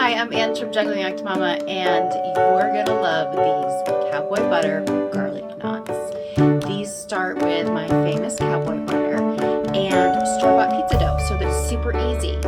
Hi, I'm Ange from Juggling Act Mama, and you're gonna love these Cowboy Butter garlic knots. These start with my famous Cowboy Butter and store-bought pizza dough, so that it's super easy.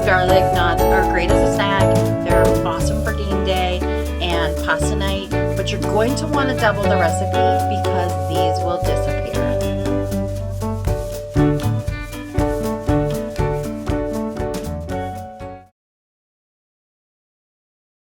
Garlic knots are great as a snack. They're awesome for game day and pasta night, but you're going to want to double the recipe because these will disappear.